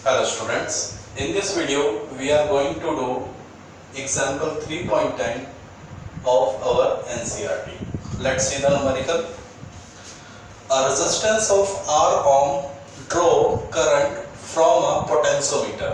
Hello students, in this video we are going to do example 3.10 of our NCERT. Let's see the numerical. A resistance of R ohm draw current from a potentiometer.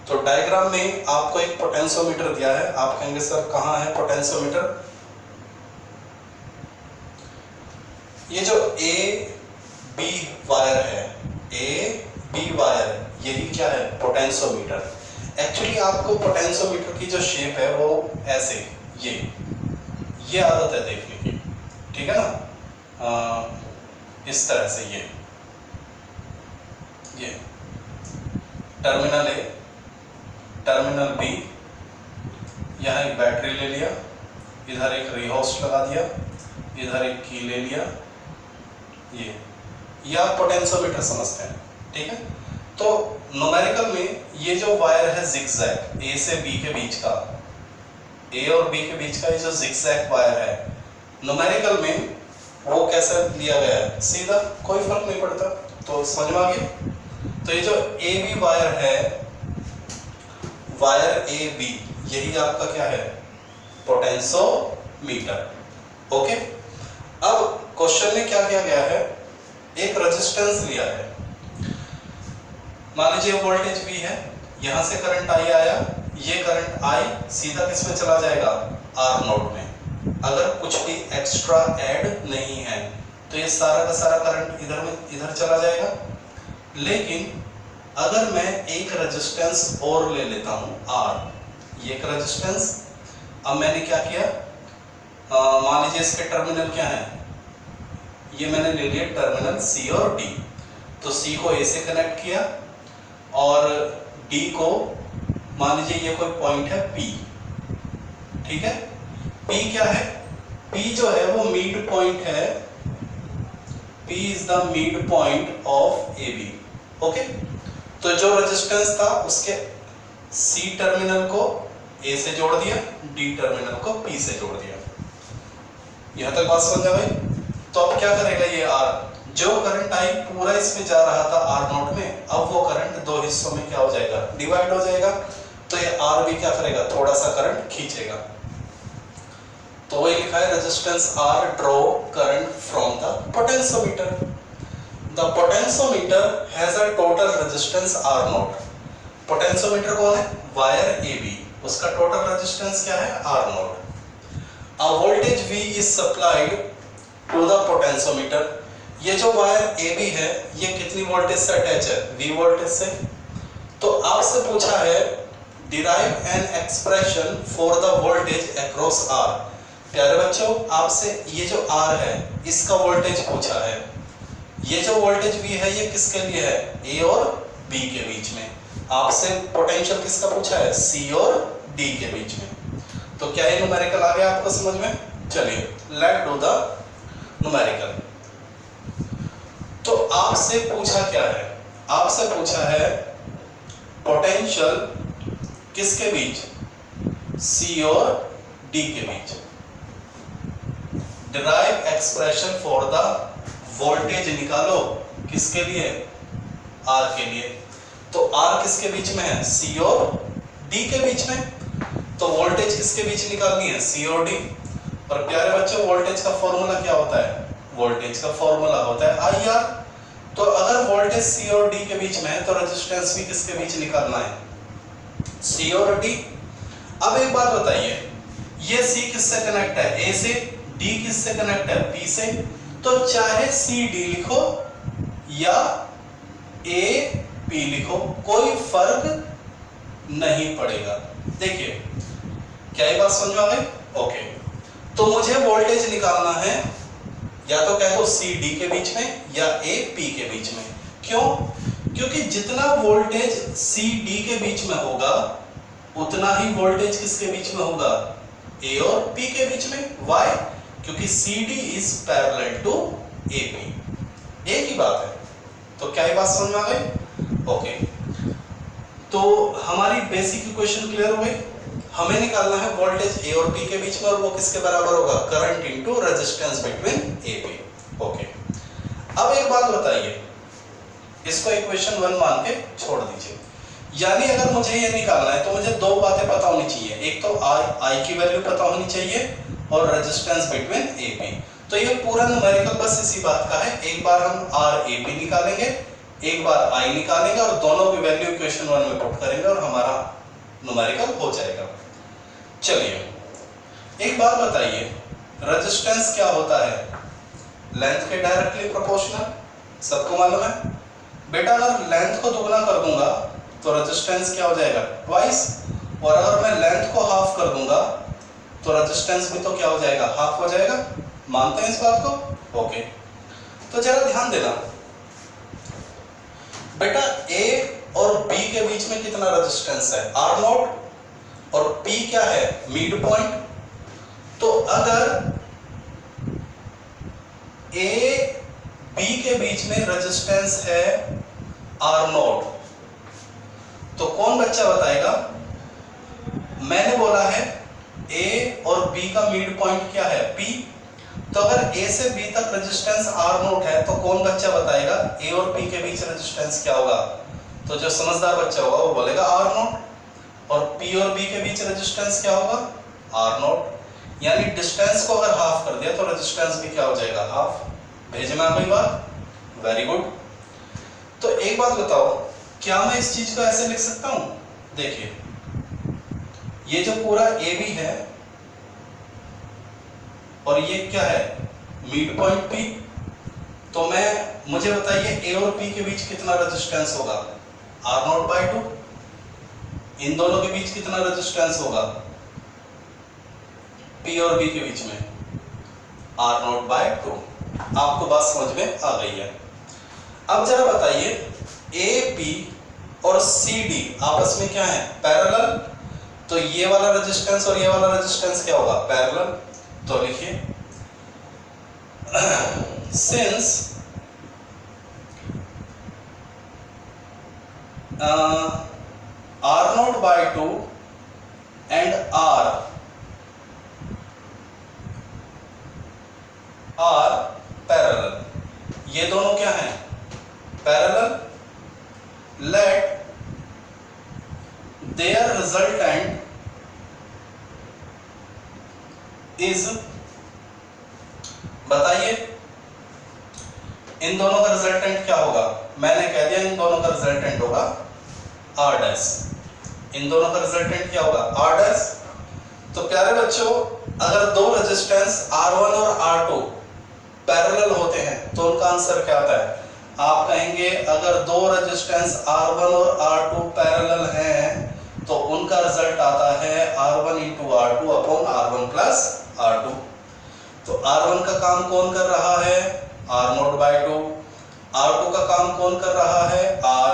तो diagram में आपको एक potentiometer दिया है। आप कहेंगे sir कहाँ है पोटेंशियोमीटर? ये जो ए बी वायर है, ए बी वायर, यही क्या है? पोटेंशियोमीटर। एक्चुअली आपको पोटेंशियोमीटर की जो शेप है वो ऐसे ये आदत है देखने की, ठीक है ना? इस तरह से ये टर्मिनल ए, टर्मिनल बी, यहाँ एक बैटरी ले लिया, इधर एक रिहोस्ट लगा दिया, इधर एक की ले लिया, ये आप पोटेंशियोमीटर समझते हैं, ठीक है? तो न्यूमेरिकल में ये जो वायर है जिगजैग, ए से बी के बीच का, ए और बी के बीच का ये जो जिगजैग वायर है, न्यूमेरिकल में वो कैसे लिया गया है? सीधा, कोई फर्क नहीं पड़ता। तो समझ में आ गया? तो ये जो ए बी वायर है, वायर ए बी, यही आपका क्या है? पोटेंशियोमीटर। ओके, अब क्वेश्चन में क्या किया गया है? एक रेजिस्टेंस लिया है, मान लीजिए वोल्टेज V है, यहां से करंट I आया, ये करंट I सीधा किस में चला जाएगा? R नोड में। अगर कुछ भी एक्स्ट्रा ऐड नहीं है तो ये सारा का सारा करंट इधर चला जाएगा। लेकिन अगर मैं एक रेजिस्टेंस और ले लेता हूं R, ये एक रेजिस्टेंस, अब मैंने क्या किया, मान लीजिए इसके टर्मिनल क्या है, ये मैंने ले लिया टर्मिनल C और D। तो C को A से कनेक्ट किया और D को, मान लीजिए ये कोई पॉइंट है P, ठीक है? P क्या है? P जो है वो मिड पॉइंट है, P is the mid point of AB। Okay, तो जो रेजिस्टेंस था उसके C टर्मिनल को A से जोड़ दिया, D टर्मिनल को P से जोड़ दिया। यहां तक बात समझ आ गई? तो अब क्या करेगा ये R? जो करंट आई पूरा इसमें जा रहा था R नोड में, अब वो करंट दो हिस्सों में क्या हो जाएगा? डिवाइड हो जाएगा। तो ये R भी क्या करेगा? थोड़ा सा करंट खींचेगा। तो वही लिखा है resistance R draw current from the potentiometer. The potentiometer has a total resistance R naught. Potentiometer कौन है? वायर AB, उसका टोटल रेजिस्टेंस क्या है? R naught. A voltage V is supplied to the potentiometer. ये जो वायर AB है, ये कितनी वोल्टेज से अटैच है? V वोल्टेज से। तो आपसे पूछा है derive an expression for the voltage across R। प्यारे बच्चों, आपसे ये जो R है इसका वोल्टेज पूछा है। ये जो वोल्टेज V है ये किसके लिए है? A और B के बीच में। आपसे पोटेंशियल किसका पूछा है? C और D के बीच में। तो क्या ये न्यूमेरिकल आ गया आपको समझ में? चलिए लेट डू द न्यूमेरिकल। तो आपसे पूछा क्या है? आपसे पूछा है पोटेंशियल किसके बीच? C और D के बीच। Derive expression for the voltage निकालो, किसके लिए? R के लिए। तो R किसके बीच में है? C और D के बीच में। तो वोल्टेज किसके बीच निकालनी है? C और D। और प्यारे बच्चों, वोल्टेज का फॉर्मूला क्या होता है? वोल्टेज का फॉर्मूला होता है IR। तो अगर वोल्टेज C और D के बीच में है तो रेजिस्टेंस भी किसके बीच निकालना है? C और D। अब एक बात बताइए, ये C किससे कनेक्ट है? A से। D किससे कनेक्ट है? P से। तो चाहे CD लिखो या AP लिखो, कोई फर्क नहीं पड़ेगा। देखिए, क्या ये बात समझ में आ गई? ओके, तो मुझे वोल्टेज निकालना है, या तो कह दो C D के बीच में या A P के बीच में। क्यों? क्योंकि जितना वोल्टेज C D के बीच में होगा उतना ही वोल्टेज किसके बीच में होगा? A और P के बीच में। Why? क्योंकि C D is parallel to AP। एक ही बात है। तो क्या ये बात समझ में आ गई? ओके, तो हमारी बेसिक इक्वेशन क्लियर हो गई। हमें निकालना है वोल्टेज A और P के बीच में, और वो किसके बराबर होगा? Current into resistance between AB। Okay, अब एक बात बताइए, इसको इक्वेशन 1 मान के छोड़ दीजिए। यानी अगर मुझे ये निकालना है तो मुझे दो बातें पता होनी चाहिए, एक तो आई की वैल्यू पता होनी चाहिए और रेजिस्टेंस बिटवीन ए बी। तो ये पूरा न्यूमेरिकल बस इसी बात का है, एक बार हम आर ए बी निकालेंगे, एक बार आई निकालेंगे और दोनों की वैल्यू इक्वेशन 1 में पुट करेंगे और हमारा न्यूमेरिकल हो जाएगा। चलिए एक बात बताइए, रेजिस्टेंस क्या होता है? लेंथ के डायरेक्टली प्रोपोर्शनल, सबको मालूम है। बेटा अगर लेंथ को दुगना कर दूंगा तो रेजिस्टेंस क्या हो जाएगा? ट्वाइस। और अगर मैं लेंथ को हाफ कर दूंगा तो रेजिस्टेंस भी तो क्या हो जाएगा? हाफ हो जाएगा। मानते हैं इस बात को? ओके, तो जरा ध्यान देना बेटा, ए और बी के बीच में कितना रेजिस्टेंस है? Are not. और पी क्या है? Mid point. तो अगर ए बी के बीच में रेजिस्टेंस है आर नॉट, तो कौन बच्चा बताएगा? मैंने बोला है ए और बी का मिड पॉइंट क्या है? पी। तो अगर ए से बी तक रेजिस्टेंस आर नॉट है तो कौन बच्चा बताएगा ए और पी के बीच रेजिस्टेंस क्या होगा? तो जो समझदार बच्चा होगा वो बोलेगा आर नॉट। और पी और बी के बीच रेजिस्टेंस क्या होगा? Are not. यानी डिस्टेंस को अगर हाफ कर दिया तो रेजिस्टेंस भी क्या हो जाएगा? हाफ। भेजे में आ गई बात? Very good. तो एक बात बताओ, क्या मैं इस चीज को ऐसे लिख सकता हूं? देखिए ये जो पूरा ए बी है और ये क्या है? Mid point P. तो मुझे बताइए ए और पी के बीच कितना रेजिस्टेंस होगा? Are naught by 2। इन दोनों के बीच कितना रेजिस्टेंस होगा? पी और बी के बीच में आर नॉट बाई 2। आपको बात समझ में आ गई है। अब जरा बताइए, ए पी और सी डी आपस में क्या है? पैरेलल। तो ये वाला रेजिस्टेंस और ये वाला रेजिस्टेंस क्या होगा? पैरेलल। तो लिखिए since r naught by 2 and r parallel, ये दोनों क्या हैं? Parallel. Let their resultant is, बताइए इन दोनों का रिजल्टेंट क्या होगा? मैंने कह दिया इन दोनों का रिजल्टेंट होगा आर डैश। इन दोनों का रिजल्टेंट क्या होगा? R dash. तो प्यारे बच्चों, अगर दो रेजिस्टेंस R1 और R2 पैरेलल होते हैं तो उनका आंसर क्या आता है? आप कहेंगे अगर दो रेजिस्टेंस R1 और R2 पैरेलल हैं तो उनका रिजल्ट आता है R1 into R2 upon R1 plus R2। तो R1 का काम कौन कर रहा है? R0 by 2। R2 का काम कौन कर रहा है? R।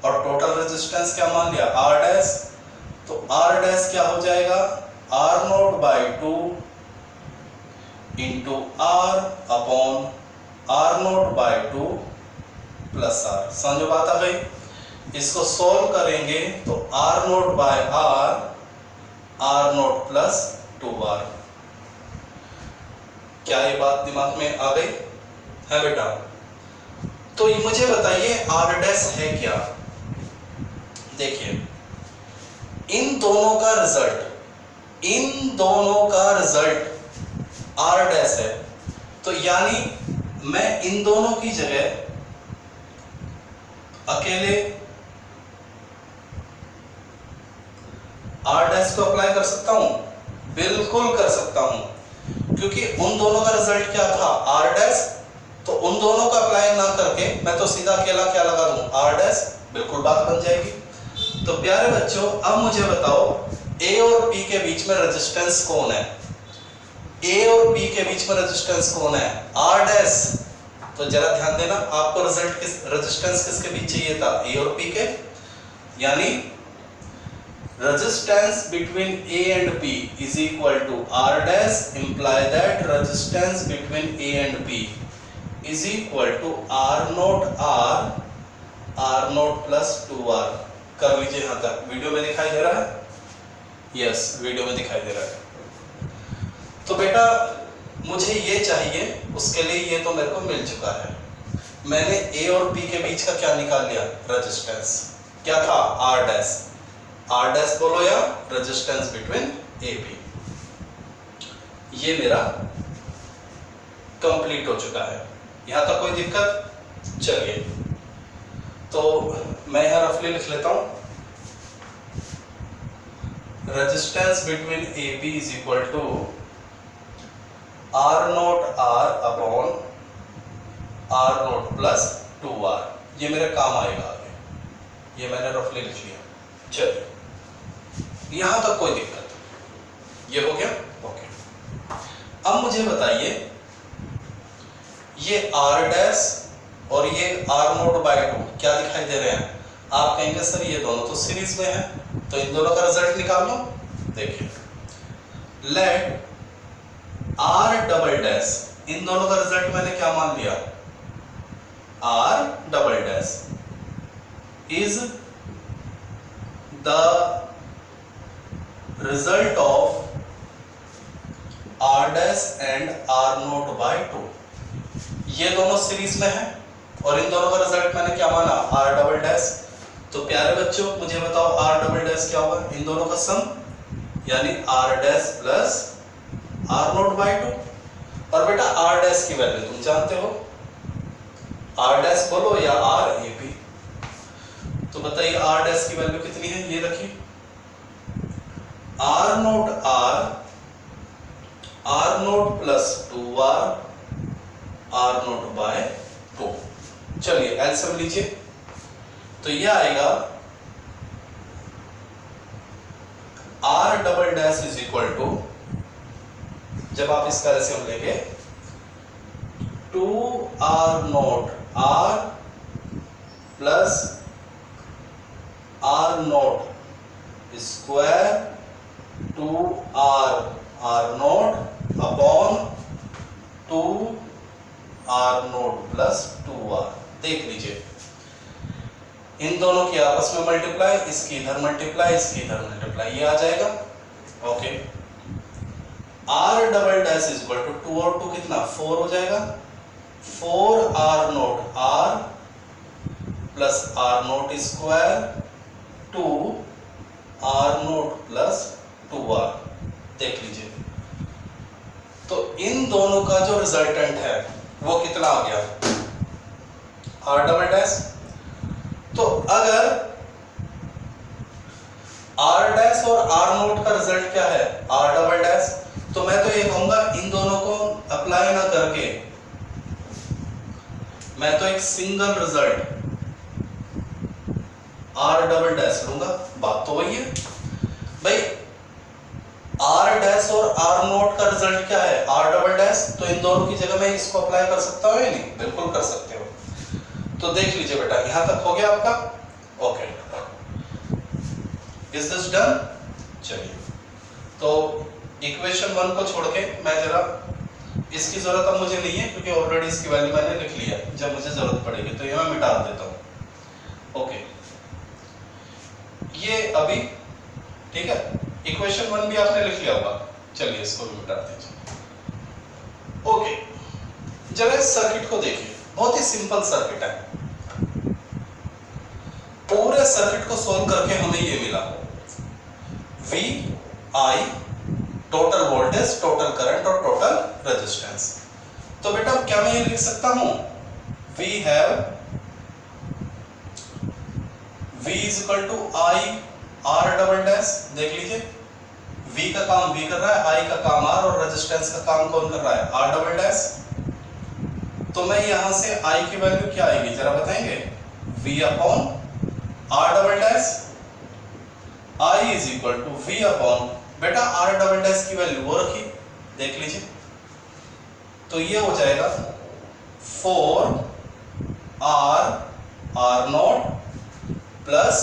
और टोटल रेजिस्टेंस क्या मान लिया? R dash. तो R डैश क्या हो जाएगा? R0 by 2 into R upon R0 by 2 plus R। समझो बात आ गई? इसको सॉल्व करेंगे तो R0 bye R0 plus 2R। क्या ये बात दिमाग में आ गई है बेटा? तो ये मुझे बताइए R डैश है क्या? देखिए इन दोनों का रिजल्ट R डैश है, तो यानी मैं इन दोनों की जगह अकेले R डैश को अप्लाई कर सकता हूं? बिल्कुल कर सकता हूं, क्योंकि उन दोनों का रिजल्ट क्या था? R dash. तो उन दोनों का अप्लाई ना करके मैं तो सीधा अकेला क्या लगा दूं? R dash. बिल्कुल बात बन जाएगी। तो प्यारे बच्चों, अब मुझे बताओ A और P के बीच में रेजिस्टेंस कौन है? A और P के बीच में रेजिस्टेंस कौन है? R dash. तो जरा ध्यान देना, आपको रेजिस्टेंस किसके बीच चाहिए था? A और P के। यानी resistance between A and P is equal to R dash, imply that resistance between A and P is equal to R naught plus 2R। कर लीजिए यहाँ तक। वीडियो में दिखाई दे रहा है? यस, वीडियो में दिखाई दे रहा है। तो बेटा मुझे ये चाहिए, उसके लिए ये तो मेरे को मिल चुका है। मैंने ए और बी के बीच का क्या निकाल लिया, रेजिस्टेंस। क्या था, आर डैश। आर डैश बोलो या रेजिस्टेंस बिटवीन ए बी। ये मेरा कंप्लीट हो चुका है। यहां तक कोई दिक्कत? चलिए तो मैं यहां रफली लिख लेता हूं, resistance between A B is equal to r naught r upon r naught plus 2r। ये मेरे काम आएगा आगे, ये मैंने रफली लिख लिया। चलिए यहां तक कोई दिक्कत? ये हो गया, ओके। अब मुझे बताइए, ये r डैश और ये r नोट बाय 2 क्या दिखाई दे रहे हैं? आप कहेंगे सर ये दोनों तो सीरीज में है, तो इन दोनों का रिजल्ट निकाल लो। देखिए, लेट r डबल डैश, इन दोनों का रिजल्ट मैंने क्या मान लिया, r double dash is the result of r dash and r naught by 2। ये दोनों सीरीज में है और इन दोनों का रिजल्ट मैंने क्या माना, r डबल डैश। तो प्यारे बच्चों मुझे बताओ r डबल डैश क्या होगा, इन दोनों का सम, यानी r dash plus r naught by 2। और बेटा r डैश की वैल्यू तुम जानते हो, r डैश बोलो या r ए बी। तो बताइए r डैश की वैल्यू कितनी है, ये रखिए, r naught plus 2r r naught by 2। चलिए एलसीएम लीजिए, तो यह आएगा r double dash is equal to, जब आप इसका एलसीएम लेंगे, 2r naught r plus r naught square 2r naught upon 2r naught plus 2r। देख लीजिए, इन दोनों की आपस में मल्टीप्लाई, इसकी इधर मल्टीप्लाई, इसकी इधर मल्टीप्लाई, ये आ जाएगा, okay. r double dash is equal to 2 और 2 कितना, 4 हो जाएगा, 4r naught r plus r naught square 2r naught plus 2r। देख लीजिए, तो इन दोनों का जो रिजल्टेंट है वो कितना आ गया, r डबल डैश। तो अगर r डैश और r नोट का रिजल्ट क्या है, r डबल डैश, तो मैं तो ये कहूंगा इन दोनों को अप्लाई ना करके मैं तो एक single result r double dash लूंगा। बात तो वही है भाई, r डैश और r नोट का रिजल्ट क्या है, r डबल डैश। तो इन दोनों की जगह मैं इसको अप्लाई कर सकता हूं या नहीं, बिल्कुल कर सकते हो। तो देख लीजिए बेटा, यहां तक हो गया आपका, ओके। Is this done? चलिए, तो इक्वेशन 1 को छोड़ के मैं जरा, इसकी जरूरत अब मुझे नहीं है क्योंकि ऑलरेडी इसकी वैल्यू मैंने लिख लिया, जब मुझे जरूरत पड़ेगी तो ये मैं मिटा देता हूं, ओके। ये अभी ठीक है, इक्वेशन 1 भी आपने लिख लिया होगा, चलिए इसको भी मिटा दीजिए, ओके। जरा इस सर्किट को देखिए, बहुत ही सिंपल सर्किट है। पूरे सर्किट को सॉल्व करके हमें ये मिला, V I total voltage, total current और टोटल रेजिस्टेंस। तो बेटा क्या मैं ये लिख सकता हूं, V is equal to I R double dash. देख लीजिए, V का काम V कर रहा है, I का काम R, और रेजिस्टेंस का काम कौन कर रहा है, R डबल डैश। तो मैं यहां से I की वैल्यू क्या आएगी जरा बताएंगे, V upon R double dash. I is equal to V upon, बेटा R डबल डैश की वैल्यू वो रखी, देख लीजिए, तो ये हो जाएगा 4R naught plus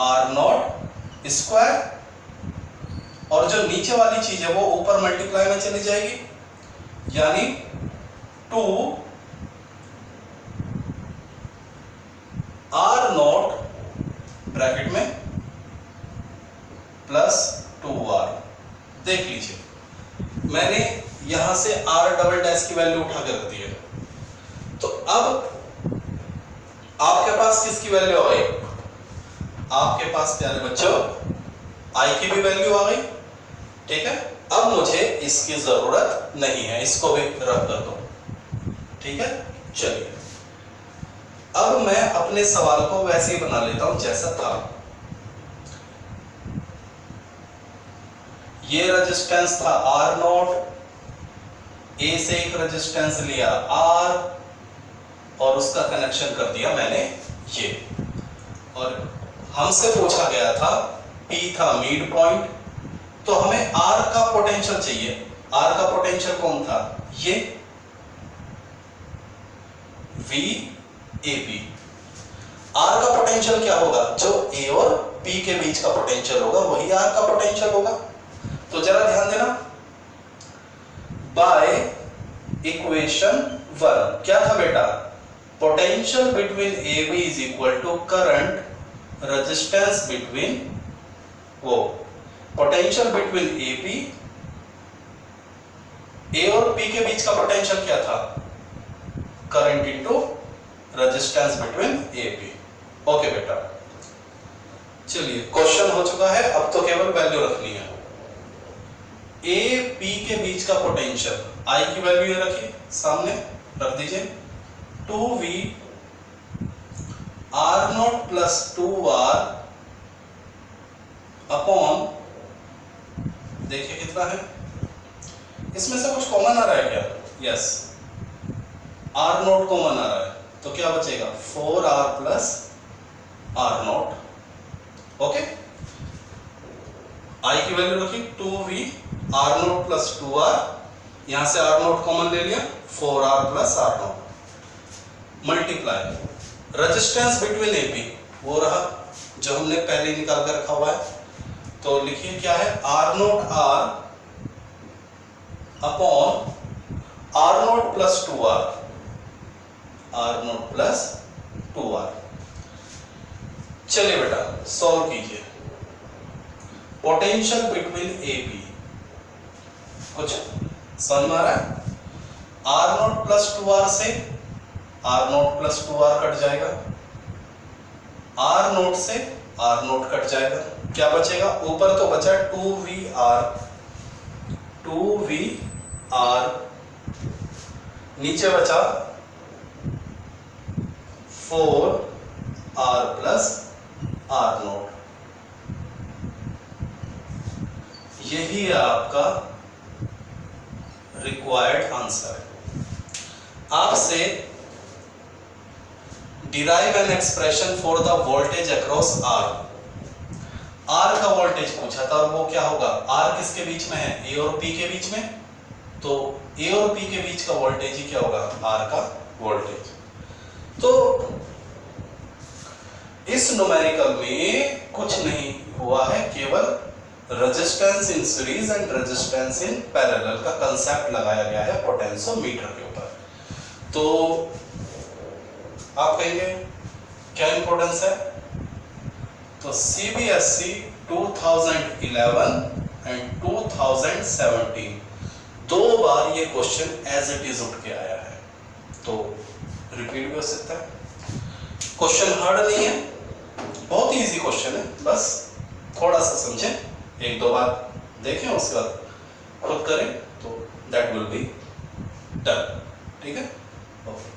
R naught square, और जो नीचे वाली चीज है वो ऊपर मल्टीप्लाई में चली जाएगी, यानी 2R नोट ब्रैकेट में प्लस 2R। देख लीजिए, मैंने यहां से R डबल डैश की वैल्यू उठा के रख दी है। तो अब आपके पास किसकी वैल्यू आ गई? आपके पास प्यारे बच्चों आई की भी वैल्यू आ गई, ठीक है। अब मुझे इसकी जरूरत नहीं है, इसको भी रद्द कर दो, ठीक है। चलिए अब मैं अपने सवाल को वैसे ही बना लेता हूं जैसा था। ये रेजिस्टेंस था R0, ए से एक रेजिस्टेंस लिया R और उसका कनेक्शन कर दिया मैंने ये, और हमसे पूछा गया था P था मिड पॉइंट, तो हमें R का पोटेंशियल चाहिए। R का पोटेंशियल कौन था? ये VAP। R का पोटेंशियल क्या होगा? जो A और P के बीच का पोटेंशियल होगा वही R का पोटेंशियल होगा। तो जरा ध्यान देना, बाय इक्वेशन 1 क्या था बेटा? Potential between AB is equal to current resistance between potential between AP, A और P के बीच का पोटेंशियल क्या था? Current into resistance between AP। Okay बेटा, चलिए क्वेश्चन हो चुका है, अब तो केवल वैल्यू रखनी है। A P के बीच का पोटेंशियल, I की वैल्यू ये रखिए सामने, रख दीजिए 2V R0 plus 2R upon, देखिए कितना है, इसमें से कुछ कॉमन आ रहा है क्या? यस, R0 कॉमन आ रहा है, तो क्या बचेगा? 4R plus R0। Okay, I की वैल्यू रखी 2V R0 प्लस 2R, यहां से R0 कॉमन ले लिया, 4R plus R0 multiply resistance between AP, वो रहा जो हमने पहले निकाल कर रखा हुआ है। तो लिखिए क्या है? R0R upon R0 plus 2R, R0 plus 2R। चलिए बेटा सॉल्व कीजिए। पोटेंशियल बिटवीन AP, कुछ समझ में आ रहा है? R0 प्लस 2R से R0 प्लस 2R कट जाएगा, R0 से R0 कट जाएगा, क्या बचेगा? ऊपर तो बचा 2VR, नीचे बचा 4R प्लस R0। यही है आपका रिक्वायर्ड आंसर। आपसे derive an expression for the voltage across R का वोल्टेज पूछा था, और वो क्या होगा? R किसके बीच में है? A और P के बीच में, तो A और P के बीच का वोल्टेज ही क्या होगा? R का वोल्टेज। तो इस न्यूमेरिकल में कुछ नहीं हुआ है, केवल resistance in series and resistance in parallel का कंसेप्ट लगाया गया है पोटेंशियोमीटर के ऊपर। तो आप कहेंगे क्या इंपॉर्टेंस है? तो CBSE 2011 एंड 2017 दो बार ये क्वेश्चन एज इट इज उठ के आया है, तो रिपीट भी हो सकता है। क्वेश्चन हार्ड नहीं है, बहुत ही इजी क्वेश्चन है, बस थोड़ा सा समझें, एक दो बार देखें, उसके बाद खुद करें, तो दैट विल बी डन। ठीक है, ओके।